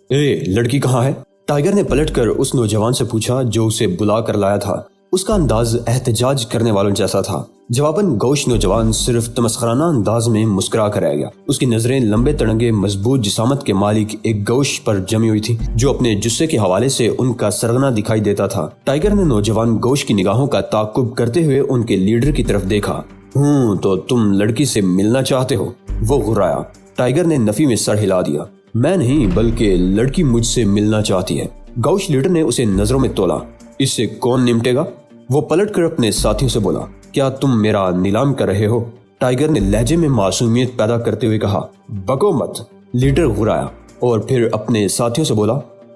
लड़की कहाँ है? टाइगर ने पलटकर उस नौजवान से पूछा जो उसे बुला कर लाया था। उसका अंदाज एहतजाज करने वालों जैसा था। जवाबन गौश नौजवान सिर्फ तमस्खराना अंदाज में मुस्कुरा कर रह गया। उसकी नजरें लंबे तड़ंगे मजबूत जिसामत के मालिक एक गौश पर जमी हुई थी, जो अपने जुस्से के हवाले से उनका सरगना दिखाई देता था। टाइगर ने नौजवान गौश की निगाहों का ताक़ुब करते हुए उनके लीडर की तरफ देखा। तो तुम लड़की से मिलना चाहते हो? वो घुराया। टाइगर ने नफी में सर हिला दिया। मैं नहीं, बल्कि लड़की मुझसे मिलना चाहती है। गौश लीडर ने उसे नजरों में तोला। इससे कौन निपटेगा? वो पलटकर अपने साथियों से बोला, क्या तुम मेरा नीलाम कर रहे हो? टाइगर ने लहजे में मासूमियत पैदा करते हुए कहा। बको मत। लीडर घुराया और फिर अपने साथियों से बोला,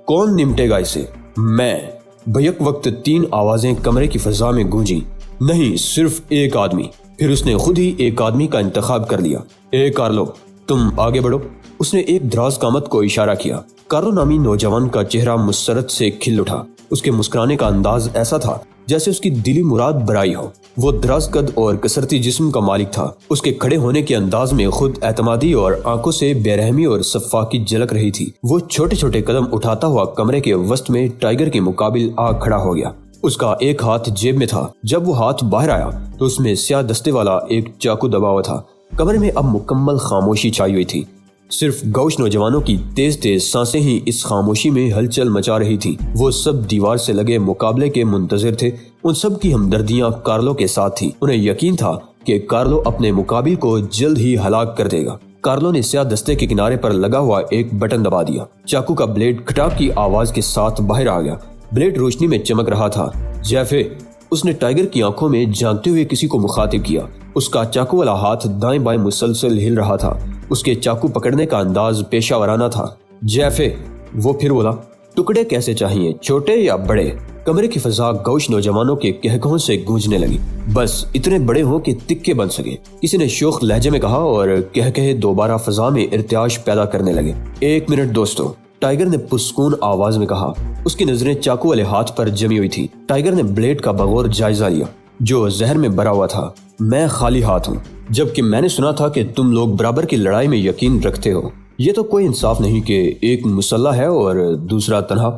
कौन निपटेगा इसे? मैं। बैक वक्त 3 आवाजें कमरे की फजा में गूंजी। नहीं, सिर्फ एक आदमी। फिर उसने खुद ही एक आदमी का इंतखाब कर लिया। कार्लो, तुम आगे बढ़ो। उसने एक दराज कामत को इशारा किया। कार्लो नामी नौजवान का चेहरा मुसरत से खिल उठा। उसके मुस्कुराने का अंदाज ऐसा था जैसे उसकी दिली मुराद बराई हो। वो दराज कद और कसरती जिस्म का मालिक था। उसके खड़े होने के अंदाज में खुद एतमादी और आंखों से बेरहमी और सफ़ाकी झलक रही थी। वो छोटे छोटे कदम उठाता हुआ कमरे के वस्त में टाइगर के मुकाबिल आ खड़ा हो गया। उसका एक हाथ जेब में था। जब वो हाथ बाहर आया तो उसमें स्याह दस्ते वाला एक चाकू दबा हुआ था। कमरे में अब मुकम्मल खामोशी छाई हुई थी। सिर्फ गौश नौजवानों की तेज तेज सांसें ही इस खामोशी में हलचल मचा रही थी। वो सब दीवार से लगे मुकाबले के मुंतजिर थे। उन सब की हमदर्दियां कार्लो के साथ थी। उन्हें यकीन था कि कार्लो अपने मुकाबिल को जल्द ही हलाक कर देगा। कार्लो ने स्याह दस्ते के किनारे पर लगा हुआ एक बटन दबा दिया। चाकू का ब्लेड खटाक की आवाज के साथ बाहर आ गया। ब्लेड रोशनी में चमक रहा था। जैफे, उसने टाइगर की आंखों में झांकते हुए किसी को मुखातिब किया। उसका चाकू वाला हाथ दाएं बाएं मुसलसल हिल रहा था। उसके चाकू पकड़ने का अंदाज पेशावराना था। जैफे, वो फिर बोला, टुकड़े कैसे चाहिए, छोटे या बड़े? कमरे की फजा गौश नौजवानों के कहकों से गूंजने लगी। बस इतने बड़े हो कि तिक्के बन सके, किसी ने शोख लहजे में कहा और कह दोबारा फजा में इर्तियाश पैदा करने लगे। 1 मिनट दोस्तों, टाइगर ने पुरस्कून आवाज में कहा। उसकी नजरें चाकू वाले हाथ पर जमी हुई थी। टाइगर ने ब्लेड का बगौर जायजा लिया जो जहर में भरा हुआ था। मैं खाली हाथ हूँ, जबकि मैंने सुना था कि तुम लोग बराबर की लड़ाई में यकीन रखते हो। ये तो कोई इंसाफ नहीं कि एक मुसल्ला है और दूसरा तन्हा।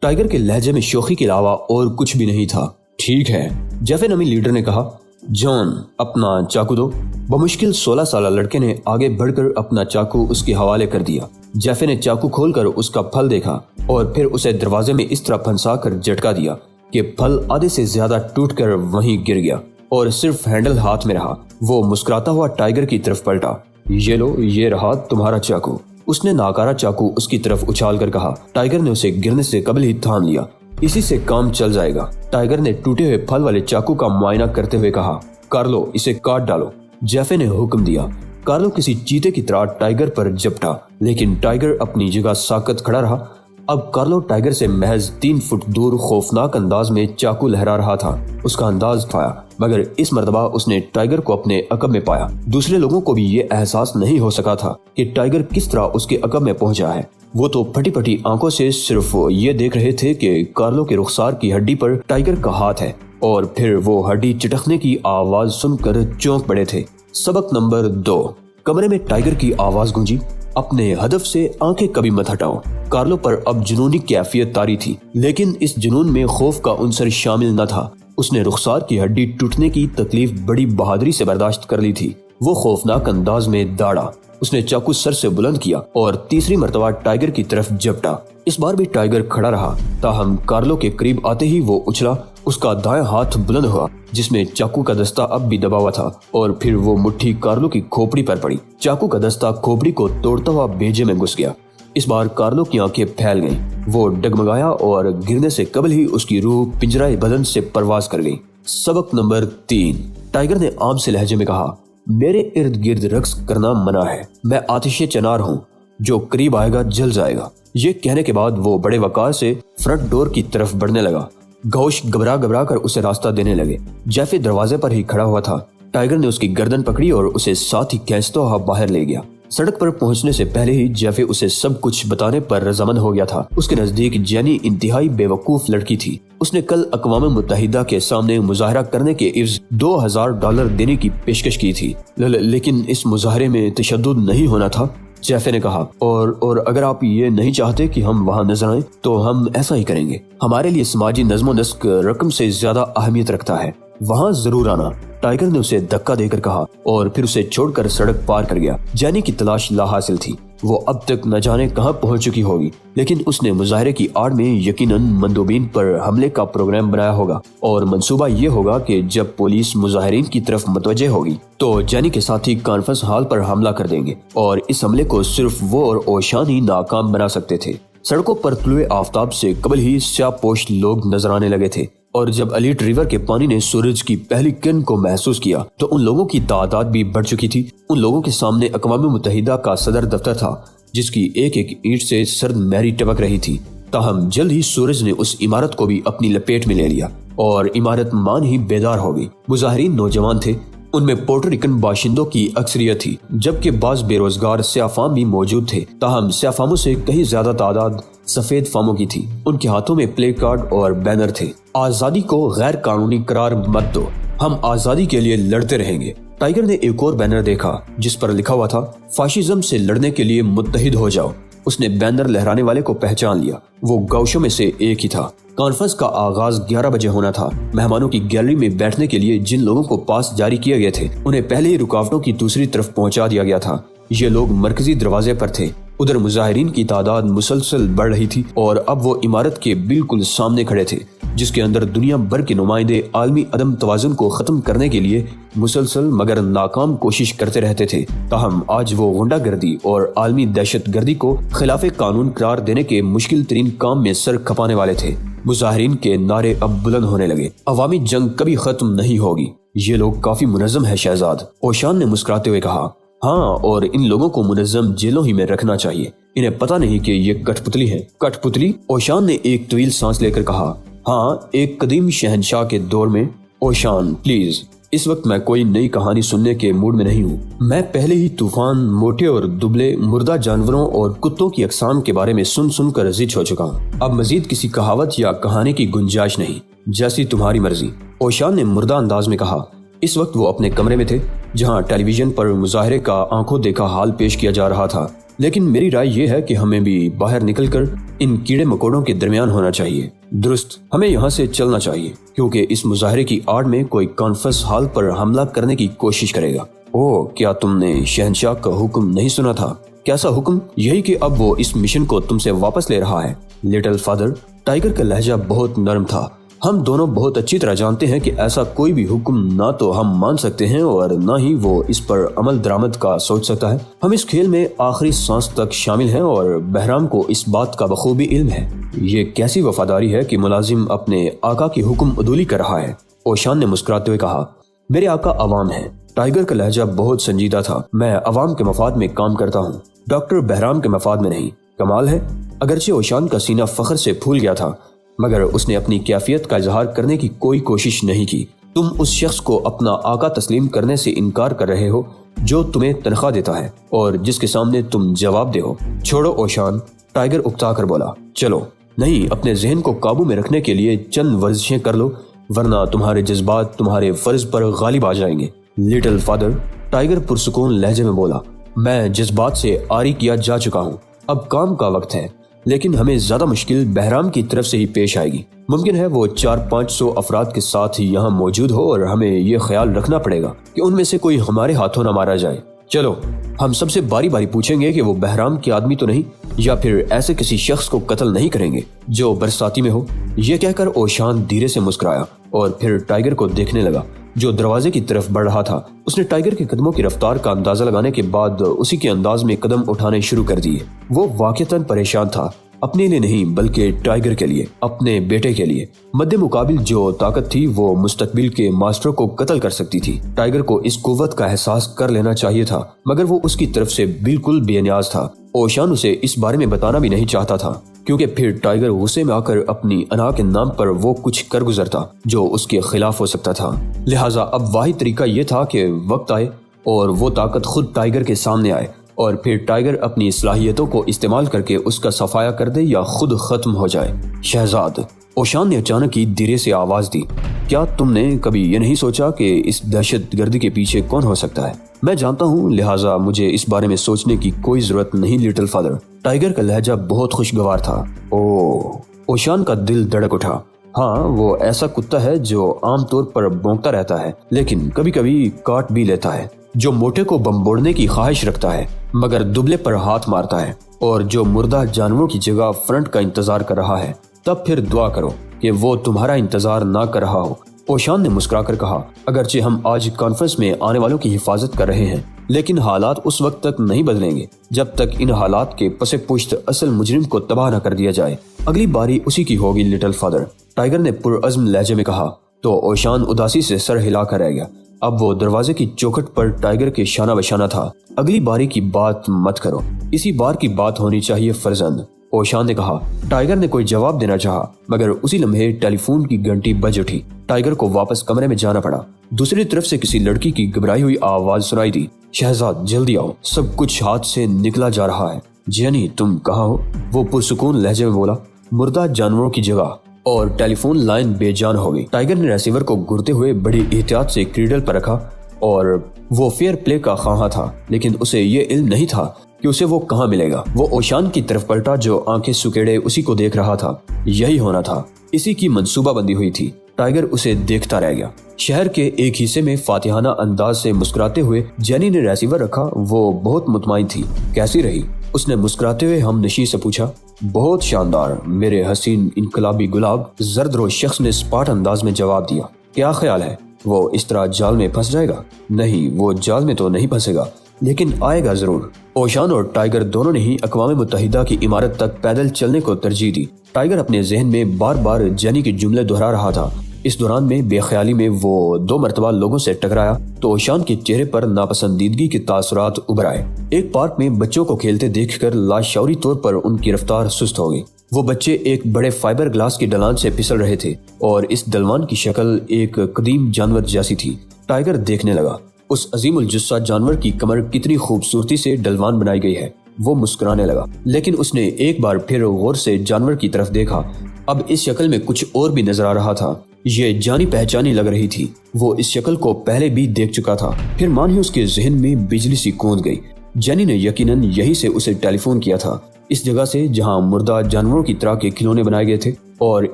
टाइगर के लहजे में शोखी के अलावा और कुछ भी नहीं था। ठीक है, जैफे नमी लीडर ने कहा। जॉन, अपना चाकू दो। बमुश्किल 16 साल लड़के ने आगे बढ़कर अपना चाकू उसके हवाले कर दिया। जैफे ने चाकू खोलकर उसका फल देखा और फिर उसे दरवाजे में इस तरह फंसा कर झटका दिया कि फल आधे से ज्यादा टूटकर वहीं गिर गया और सिर्फ हैंडल हाथ में रहा। वो मुस्कुराता हुआ टाइगर की तरफ पलटा। ये लो, ये रहा तुम्हारा चाकू। उसने नाकारा चाकू उसकी तरफ उछाल कर कहा। टाइगर ने उसे गिरने से कबल ही थाम लिया। इसी से काम चल जाएगा। टाइगर ने टूटे हुए फल वाले चाकू का मुआयना करते हुए कहा। कार्लो, इसे काट डालो। जैफे ने हुक्म दिया। कार्लो किसी चीते की तरह टाइगर पर झपटा, लेकिन टाइगर अपनी जगह साकत खड़ा रहा। अब कार्लो टाइगर से महज 3 फुट दूर खौफनाक अंदाज में चाकू लहरा रहा था। उसका अंदाज था, मगर इस मर्तबा उसने टाइगर को अपने अकब में पाया। दूसरे लोगों को भी ये एहसास नहीं हो सका था कि टाइगर किस तरह उसके अकब में पहुंचा है। वो तो फटी फटी आंखों से सिर्फ ये देख रहे थे कि कार्लो के रुखसार की हड्डी पर टाइगर का हाथ है, और फिर वो हड्डी चटकने की आवाज सुनकर चौंक पड़े थे। सबक नंबर 2। कमरे में टाइगर की आवाज गूंजी। अपने हदफ से आंखें कभी मत हटाओ। कार्लो पर अब जुनूनी कैफियत तारी थी, लेकिन इस जुनून में खौफ का उनसर शामिल न था। उसने रुखसार की हड्डी टूटने की तकलीफ बड़ी बहादुरी से बर्दाश्त कर ली थी। वो खौफनाक अंदाज में दाड़ा। उसने चाकू सर से बुलंद किया और तीसरी मर्तबा टाइगर की तरफ झपटा। इस बार भी टाइगर खड़ा रहा, ताहम कार्लो के करीब आते ही वो उछला। उसका दायां हाथ बुलंद हुआ जिसमें चाकू का दस्ता अब भी दबा हुआ था, और फिर वो मुट्ठी कार्लो की खोपड़ी पर पड़ी। चाकू का दस्ता खोपड़ी को तोड़ता हुआ बेजे में घुस गया। इस बार कार्लो की आंखें फैल गईं। वो डगमगाया और गिरने से कबल ही उसकी रूह पिंजराए बदन से परवाज कर गई। सबक नंबर 3। टाइगर ने आम से लहजे में कहा। मेरे इर्द गिर्द रक्स करना मना है। मैं आतिशे चनार हूँ, जो करीब आएगा जल जाएगा। ये कहने के बाद वो बड़े वकार से फ्रंट डोर की तरफ बढ़ने लगा। गौश घबरा कर उसे रास्ता देने लगे। जैफे दरवाजे पर ही खड़ा हुआ था। टाइगर ने उसकी गर्दन पकड़ी और उसे साथ ही खींचता हुआ बाहर ले गया। सड़क पर पहुंचने से पहले ही जेफे उसे सब कुछ बताने पर रजामंद हो गया था। उसके नजदीक जेनी इंतहाई बेवकूफ लड़की थी। उसने कल अक़वाम मुत्तहिदा के सामने मुजाहरा करने के इव्ज़ $2000 देने की पेशकश की थी, लेकिन इस मुजाहरे में तशद्दुद नहीं होना था। जेफे ने कहा, और अगर आप ये नहीं चाहते कि हम वहाँ नजर आएं तो हम ऐसा ही करेंगे। हमारे लिए समाजी नज़्म व नस्क रकम से ज्यादा अहमियत रखता है। वहाँ जरूर आना। टाइगर ने उसे धक्का देकर कहा और फिर उसे छोड़कर सड़क पार कर गया। जेनी की तलाश लाहासिल थी। वो अब तक न जाने कहां पहुंच चुकी होगी, लेकिन उसने मुजाहरे की आड़ में यकीनन मंदोबीन पर हमले का प्रोग्राम बनाया होगा और मंसूबा ये होगा कि जब पुलिस मुजाहिरीन की तरफ मुतवज्जे होगी तो जेनी के साथी कॉन्फ्रेंस हॉल पर हमला कर देंगे और इस हमले को सिर्फ वो और ओशान ही नाकाम बना सकते थे। सड़कों पर तुलुए आफताब से कबल ही स्याहपोश लोग नजर आने लगे थे और जब अलीट रिवर के पानी ने सूरज की पहली किरण को महसूस किया तो उन लोगों की तादाद भी बढ़ चुकी थी। उन लोगों के सामने अक़वाम मुत्तहिदा का सदर दफ्तर था जिसकी एक एक ईंट से सर्द मैरी टपक रही थी। ताहम जल्द ही सूरज ने उस इमारत को भी अपनी लपेट में ले लिया और इमारत मान ही बेदार हो गई। मुजाहिरीन नौजवान थे, उनमें पोर्टोरिकन बाशिंदों की अक्सरियत थी, जबकि बाज बेरोजगार स्याफाम भी मौजूद थे। ताहम स्याफामों से कहीं ज्यादा तादाद सफेद फामों की थी। उनके हाथों में प्ले कार्ड और बैनर थे। आजादी को गैर कानूनी करार मत दो, हम आजादी के लिए लड़ते रहेंगे। टाइगर ने एक और बैनर देखा जिस पर लिखा हुआ था, फाशिज्म से लड़ने के लिए मुत्तहिद हो जाओ। उसने बैनर लहराने वाले को पहचान लिया। वो गौशों में से एक ही था। कॉन्फ्रेंस का आगाज 11 बजे होना था। मेहमानों की गैलरी में बैठने के लिए जिन लोगों को पास जारी किए गए थे उन्हें पहले ही रुकावटों की दूसरी तरफ पहुंचा दिया गया था। ये लोग मरकजी दरवाजे पर थे। उधर मुजाहिरीन की तादाद मुसलसल बढ़ रही थी और अब वो इमारत के बिल्कुल सामने खड़े थे जिसके अंदर दुनिया भर के नुमाइंदे आलमी अदम तवाजुन को खत्म करने के लिए मुसलसल मगर नाकाम कोशिश करते रहते थे। ताहम आज वो गुंडागर्दी और आलमी दहशत गर्दी को खिलाफे कानून करार देने के मुश्किल तरीन काम में सर खपाने वाले थे। मुजाहिरीन के नारे अब बुलंद होने लगे, अवामी जंग कभी खत्म नहीं होगी। ये लोग काफी मुनज़्ज़म है शहजाद, ओशान ने मुस्कुराते हुए कहा। हाँ, और इन लोगों को मुनज़्ज़म जेलों ही में रखना चाहिए। इन्हें पता नहीं कि ये कठपुतली है। कठपुतली? ओशान ने एक तवील सांस लेकर कहा। हाँ, एक कदीम शहनशाह के दौर में। ओशान प्लीज, इस वक्त मैं कोई नई कहानी सुनने के मूड में नहीं हूँ। मैं पहले ही तूफान, मोटे और दुबले मुर्दा जानवरों और कुत्तों की अक़साम के बारे में सुन कर जिद हो चुका हूँ। अब मजीद किसी कहावत या कहानी की गुंजाइश नहीं। जैसी तुम्हारी मर्जी, ओशान ने मुर्दा अंदाज में कहा। इस वक्त वो अपने कमरे में थे जहाँ टेलीविजन पर मुजाहरे का आंखों देखा हाल पेश किया जा रहा था। लेकिन मेरी राय ये है कि हमें भी बाहर निकलकर इन कीड़े मकोड़ों के दरमियान होना चाहिए। दुरुस्त, हमें यहाँ से चलना चाहिए क्योंकि इस मुजाहरे की आड़ में कोई कॉन्फ्रेंस हॉल पर हमला करने की कोशिश करेगा। ओह, क्या तुमने शहनशाह का हुक्म नहीं सुना था? कैसा हुक्म? यही कि अब वो इस मिशन को तुमसे वापस ले रहा है। लिटिल फादर, टाइगर का लहजा बहुत नरम था। हम दोनों बहुत अच्छी तरह जानते हैं कि ऐसा कोई भी हुक्म ना तो हम मान सकते हैं और ना ही वो इस पर अमल दरामद का सोच सकता है। हम इस खेल में आखिरी सांस तक शामिल हैं और बहराम को इस बात का बखूबी इल्म है। ये कैसी वफादारी है कि मुलाजिम अपने आका की हुक्म अदूली कर रहा है। ओशान ने मुस्कुराते हुए कहा। मेरे आका अवाम है। टाइगर का लहजा बहुत संजीदा था। मैं अवाम के मफाद में काम करता हूँ, डॉक्टर बहराम के मफाद में नहीं। कमाल है, अगरचे ओशान का सीना फख्र से फूल गया था मगर उसने अपनी कैफियत का इजहार करने की कोई कोशिश नहीं की। तुम उस शख्स को अपना आका तस्लीम करने से इनकार कर रहे हो जो तुम्हें तनख्वाह देता है और जिसके सामने तुम जवाब दे हो। छोड़ो ओशान, टाइगर उकता कर बोला। चलो, नहीं, अपने जहन को काबू में रखने के लिए चंद वर्जिशें कर लो वरना तुम्हारे जज्बात तुम्हारे फर्ज पर गालिब आ जाएंगे। लिटिल फादर, टाइगर पुरसुकून लहजे में बोला। मैं जज्बात से आरी किया जा चुका हूँ, अब काम का वक्त है। लेकिन हमें ज्यादा मुश्किल बहराम की तरफ से ही पेश आएगी। मुमकिन है वो 400-500 अफराद के साथ ही यहाँ मौजूद हो और हमें ये ख्याल रखना पड़ेगा कि उनमें से कोई हमारे हाथों न मारा जाए। चलो, हम सबसे बारी बारी पूछेंगे कि वो बहराम के आदमी तो नहीं या फिर ऐसे किसी शख्स को कत्ल नहीं करेंगे जो बरसाती में हो। ये कहकर ओशान धीरे से मुस्कुराया और फिर टाइगर को देखने लगा जो दरवाजे की तरफ बढ़ रहा था। उसने टाइगर के कदमों की रफ्तार का अंदाजा लगाने के बाद उसी के अंदाज में कदम उठाने शुरू कर दिए। वो वाकईतन परेशान था, अपने लिए नहीं बल्कि टाइगर के लिए, अपने बेटे के लिए। मध्य मुकाबिल जो ताकत थी वो मुस्तकबिल के मास्टर को कत्ल कर सकती थी। टाइगर को इस कुव्वत का एहसास कर लेना चाहिए था मगर वो उसकी तरफ से बिल्कुल बेनियाज था। ओशान उसे इस बारे में बताना भी नहीं चाहता था क्योंकि फिर टाइगर गुस्से में आकर अपनी अना के नाम पर वो कुछ कर गुजरता जो उसके खिलाफ हो सकता था। लिहाजा अब वाहिद तरीका ये था कि वक्त आए और वो ताकत खुद टाइगर के सामने आए اور پھر ٹائگر اپنی صلاحیتوں کو استعمال کر کے اس کا صفایا کر دے یا خود ختم ہو جائے۔ شہزاد، اوشان نے اچانک ہی دھیرے سے آواز دی، کیا تم نے کبھی یہ نہیں سوچا کہ اس دہشت گردی کے پیچھے کون ہو سکتا ہے؟ میں جانتا ہوں، لہٰذا مجھے اس بارے میں سوچنے کی کوئی ضرورت نہیں لٹل فادر۔ ٹائگر کا لہجہ بہت خوشگوار تھا۔ اوشان کا دل دھڑک اٹھا۔ ہاں، وہ ایسا کتا ہے جو عام طور پر بھونکتا رہتا ہے لیکن کبھی کبھی کاٹ بھی لیتا ہے، جو موٹے کو بمبوڑنے کی خواہش رکھتا ہے مگر دبلے پر ہاتھ مارتا ہے، اور جو مردہ جانوروں کی جگہ فرنٹ کا انتظار کر رہا ہے۔ تب پھر دعا کرو کہ وہ تمہارا انتظار نہ کر رہا ہو۔ اوشان نے مسکرا کر کہا، اگرچہ ہم آج کانفرنس میں آنے والوں کی حفاظت کر رہے ہیں لیکن حالات اس وقت تک نہیں بدلیں گے جب تک ان حالات کے پس پشت اصل مجرم کو تباہ نہ کر دیا جائے۔ اگلی باری اسی کی ہوگی لٹل فادر، ٹائگر نے پرعزم لہجے میں کہا۔ تو اوشان اداسی سے سر ہلا کر رہ گیا۔ اب وہ دروازے کی چوکھٹ پر ٹائگر کے شانہ بشانہ تھا۔ اگلی باری کی بات مت کرو، اسی بار کی بات ہونی چاہیے فرزند، اوشان نے کہا۔ ٹائگر نے کوئی جواب دینا چاہا مگر اسی لمحے ٹیلی فون کی گھنٹی بج اٹھی۔ ٹائگر کو واپس کمرے میں جانا پڑا۔ دوسری طرف سے کسی لڑکی کی گھبرائی ہوئی آواز سنائی دی، شہزاد جلدی آؤ، سب کچھ ہاتھ سے نکلا جا رہا ہے۔ جینی تم کہاں ہو؟ وہ پرسکون لہجے میں بولا۔ مردہ جانوروں کی جگہ، اور ٹیلی فون لائن بے جان ہو گئی۔ ٹائگر نے ریسیور کو گھرتے ہوئے بڑی احتیاط سے کریڈل پر رکھا، اور وہ فیئر پلے کا خواہاں تھا لیکن اسے یہ علم نہیں تھا کہ اسے وہ کہاں ملے گا۔ وہ اوشان کی طرف پلٹا جو آنکھیں سکیڑے اسی کو دیکھ رہا تھا۔ یہی ہونا تھا، اسی کی منصوبہ بندی ہوئی تھی۔ ٹائگر اسے دیکھتا رہ گیا۔ شہر کے ایک حصے میں فاتحانہ انداز سے مسکراتے ہوئے جینی نے ریسیور رکھا۔ وہ بہت مطمئن تھی۔ کیسی رہی؟ اس نے مسکراتے ہوئے ہم نشی سے پوچھا۔ بہت شاندار، میرے حسین انقلابی گلاب، زرد روش شخص نے سپاٹ انداز میں جواب دیا۔ کیا خیال ہے وہ اس طرح جال میں پھنس جائے گا؟ نہیں، وہ جال میں تو نہیں پھنسے گا لیکن آئے گا ضرور۔ اوشان اور ٹائگر دونوں نے ہی اقوام متحدہ کی عمارت تک پیدل چلنے کو ترجیح دی۔ ٹائگر اپنے ذہن میں بار بار جینی کے جملے دہرا رہا تھا۔ اس دوران میں بے خیالی میں وہ 2 مرتبہ لوگوں سے ٹکرایا تو اوشان کے چہرے پر ناپسندیدگی کے تاثرات ابھر آئے۔ ایک پارک میں بچوں کو کھیلتے دیکھ کر لاشعوری طور پر ان کی رفتار سست ہو گئی۔ وہ بچے ایک بڑے فائبر گلاس کی ڈھلان سے پھسل رہے تھے اور اس ڈھلوان کی شکل ایک قدیم جانور جیسی تھی۔ ٹائگر دیکھنے لگا، اس عظیم الجثہ جانور کی کمر کتنی خوبصورتی سے ڈھلوان بنائی گئی ہے۔ وہ مسکرانے لگا لیکن اس نے ایک بار پھر غور سے جانور کی طرف دیکھا۔ اب اس شکل میں کچھ اور بھی نظر آ رہا تھا۔ یہ جانی پہچانی لگ رہی تھی۔ وہ اس شکل کو پہلے بھی دیکھ چکا تھا۔ پھر مان ہی اس کے ذہن میں بجلی سی کوند گئی۔ جینی نے یقیناً یہی سے اسے ٹیلی فون کیا تھا، اس جگہ سے جہاں مردہ جانوروں کی طرح کے کھلونے بنائے گئے تھے، اور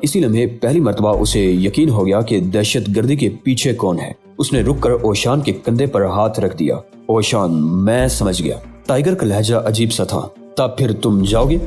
اسی لمحے پہلی مرتبہ اسے یقین ہو گیا کہ دہشت گردی کے پیچھے کون ہے۔ اس نے رک کر اوشان کے کندھے پر ہاتھ رکھ دیا۔ اوشان، میں سمجھ گیا۔ ٹائگر کا لہجہ عجیب سا تھا۔ تب پھر تم جاؤ گے؟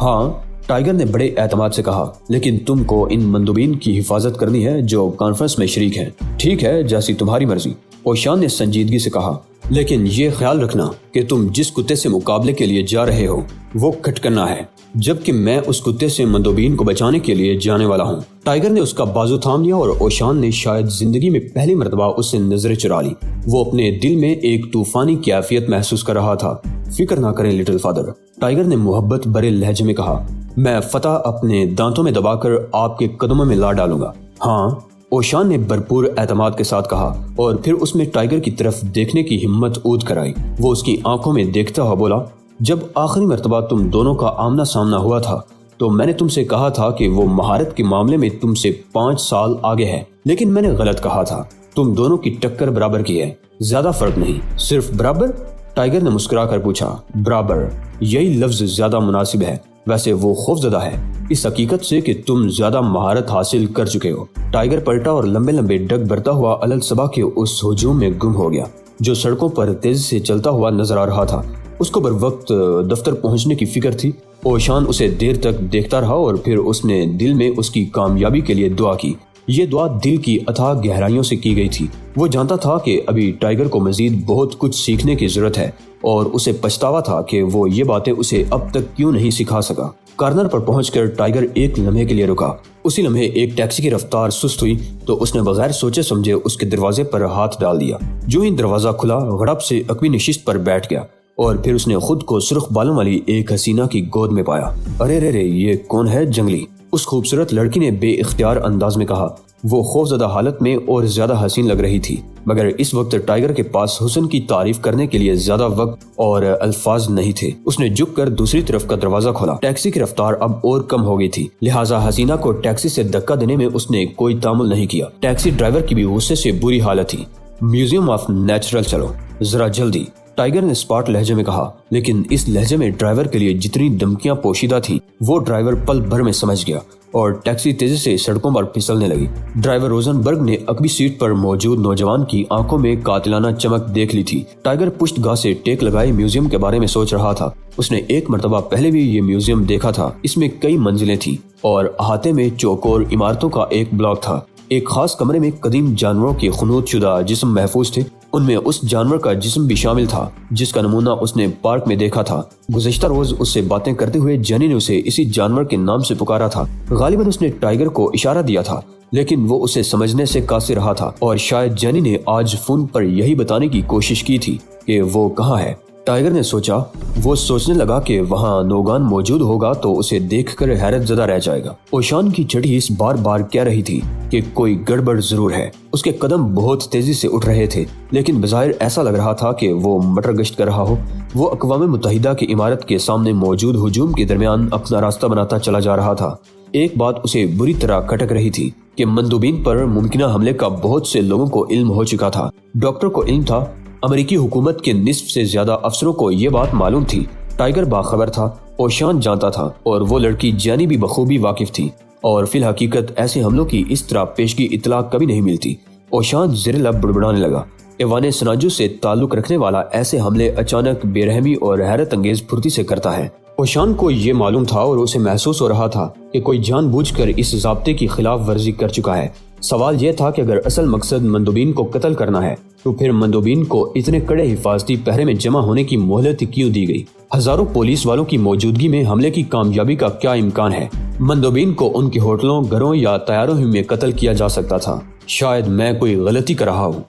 ہاں، ٹائگر نے بڑے اعتماد سے کہا، لیکن تم کو ان مندوبین کی حفاظت کرنی ہے جو کانفرنس میں شریک ہیں۔ ٹھیک ہے، جیسی تمہاری مرضی، اوشان نے سنجیدگی سے کہا، لیکن یہ خیال رکھنا کہ تم جس کتے سے مقابلے کے لیے جا رہے ہو وہ کھٹکنا ہے، جبکہ میں اس کتے سے مندوبین کو بچانے کے لیے جانے والا ہوں۔ ٹائگر نے اس کا بازو تھام لیا اور اوشان نے شاید زندگی میں پہلی مرتبہ اس سے نظریں چرا لی۔ وہ اپنے دل میں ایک طوفانی کیفیت محسوس کر رہا تھا۔ فکر نہ کریں لٹل فادر، ٹائگر نے محبت بھرے لہجے میں کہا، میں فتح اپنے دانتوں میں دبا کر آپ کے قدموں میں لا ڈالوں گا۔ ہاں، اوشان نے بھرپور اعتماد کے ساتھ کہا، اور پھر اس میں ٹائگر کی طرف دیکھنے کی ہمت اود کر آئی۔ وہ اس کی آنکھوں میں دیکھتا ہوا بولا، جب آخری مرتبہ تم دونوں کا آمنا سامنا ہوا تھا تو میں نے تم سے کہا تھا کہ وہ مہارت کے معاملے میں تم سے 5 سال آگے ہے، لیکن میں نے غلط کہا تھا۔ تم دونوں کی ٹکر برابر کی ہے، زیادہ فرق نہیں، صرف برابر۔ ٹائگر نے مسکرا کر پوچھا، برابر، یہی لفظ زیادہ مناسب ہے۔ ویسے وہ خوفزدہ ہے اس حقیقت سے کہ تم زیادہ مہارت حاصل کر چکے ہو۔ ٹائگر پلٹا اور لمبے لمبے ڈگ بھرتا ہوا علل صبا کے اس ہجوم میں گم ہو گیا جو سڑکوں پر تیزی سے چلتا ہوا نظر آ رہا تھا۔ اس کو بر وقت دفتر پہنچنے کی فکر تھی۔ اوشان اسے دیر تک دیکھتا رہا اور پھر اس نے دل میں اس کی کامیابی کے لیے دعا کی۔ یہ دعا دل کی اتھاہ گہرائیوں سے کی گئی تھی۔ وہ جانتا تھا کہ ابھی ٹائگر کو مزید بہت کچھ سیکھنے کی ضرورت ہے، اور اسے پچھتاوا تھا کہ وہ یہ باتیں اسے اب تک کیوں نہیں سکھا سکا۔ کارنر پر پہنچ کر ٹائگر ایک لمحے کے لیے رکا۔ اسی لمحے ایک ٹیکسی کی رفتار سست ہوئی تو اس نے بغیر سوچے سمجھے اس کے دروازے پر ہاتھ ڈال دیا۔ جو ہی دروازہ کھلا، غڑپ سے اکوی نشست پر بیٹھ گیا، اور پھر اس نے خود کو سرخ بالوں والی ایک حسینہ کی گود میں پایا۔ ارے رے رے، یہ کون ہے؟ جنگلی، اس خوبصورت لڑکی نے بے اختیار انداز میں کہا۔ وہ خوفزدہ حالت میں اور زیادہ حسین لگ رہی تھی، مگر اس وقت ٹائیگر کے پاس حسن کی تعریف کرنے کے لیے زیادہ وقت اور الفاظ نہیں تھے۔ اس نے جھک کر دوسری طرف کا دروازہ کھولا۔ ٹیکسی کی رفتار اب اور کم ہو گئی تھی، لہٰذا حسینہ کو ٹیکسی سے دھکا دینے میں اس نے کوئی تعامل نہیں کیا۔ ٹیکسی ڈرائیور کی بھی غصے سے بری حالت تھی۔ میوزیم آف نیچرل چلو، ذرا جلدی، ٹائیگر نے اسپاٹ لہجے میں کہا، لیکن اس لہجے میں ڈرائیور کے لیے جتنی دھمکیاں پوشیدہ تھی وہ ڈرائیور پل بھر میں سمجھ گیا اور ٹیکسی تیزی سے سڑکوں پر پھسلنے لگی۔ ڈرائیور روزنبرگ نے عقبی سیٹ پر موجود نوجوان کی آنکھوں میں قاتلانہ چمک دیکھ لی تھی۔ ٹائیگر پشت گاہ سے ٹیک لگائے میوزیم کے بارے میں سوچ رہا تھا۔ اس نے ایک مرتبہ پہلے بھی یہ میوزیم دیکھا تھا۔ اس میں کئی منزلیں تھیں اور احاطے میں چوکور عمارتوں کا ایک بلاک تھا۔ ایک خاص کمرے میں قدیم جانوروں کے خنود شدہ جسم محفوظ تھے۔ ان میں اس جانور کا جسم بھی شامل تھا جس کا نمونہ اس نے پارک میں دیکھا تھا۔ گزشتہ روز اس سے باتیں کرتے ہوئے جینی نے اسے اسی جانور کے نام سے پکارا تھا۔ غالباً اس نے ٹائیگر کو اشارہ دیا تھا، لیکن وہ اسے سمجھنے سے قاصر رہا تھا، اور شاید جینی نے آج فون پر یہی بتانے کی کوشش کی تھی کہ وہ کہاں ہے۔ ٹائیگر نے سوچا، وہ سوچنے لگا کہ وہاں نوگان موجود ہوگا تو اسے دیکھ کر حیرت زدہ رہ جائے گا۔ اوشان کی چھٹی اس بار بار کہہ رہی تھی کہ کوئی گڑبڑ ضرور ہے۔ اس کے قدم بہت تیزی سے اٹھ رہے تھے، لیکن بظاہر ایسا لگ رہا تھا کہ وہ مٹر گشت کر رہا ہو۔ وہ اقوام متحدہ کی عمارت کے سامنے موجود ہجوم کے درمیان اپنا راستہ بناتا چلا جا رہا تھا۔ ایک بات اسے بری طرح کھٹک رہی تھی کہ مندوبین پر ممکنہ حملے کا بہت سے لوگوں کو علم ہو چکا تھا۔ ڈاکٹر کو علم تھا، امریکی حکومت کے نصف سے زیادہ افسروں کو یہ بات معلوم تھی۔ ٹائیگر باخبر تھا، اوشان جانتا تھا، اور وہ لڑکی جینی بھی بخوبی واقف تھی، اور فی الحقیقت ایسے حملوں کی اس طرح پیشگی اطلاع کبھی نہیں ملتی۔ اوشان زیر لب بڑبڑانے لگا۔ ایوان سناجو سے تعلق رکھنے والا ایسے حملے اچانک بے رحمی اور حیرت انگیز پھرتی سے کرتا ہے۔ اوشان کو یہ معلوم تھا اور اسے محسوس ہو رہا تھا کہ کوئی جان بوجھ کر اس ضابطے کی خلاف ورزی کر چکا ہے۔ سوال یہ تھا کہ اگر اصل مقصد مندوبین کو قتل کرنا ہے تو پھر مندوبین کو اتنے کڑے حفاظتی پہرے میں جمع ہونے کی مہلت کیوں دی گئی؟ ہزاروں پولیس والوں کی موجودگی میں حملے کی کامیابی کا کیا امکان ہے؟ مندوبین کو ان کے ہوٹلوں، گھروں یا طیاروں میں قتل کیا جا سکتا تھا۔ شاید میں کوئی غلطی کر رہا ہوں۔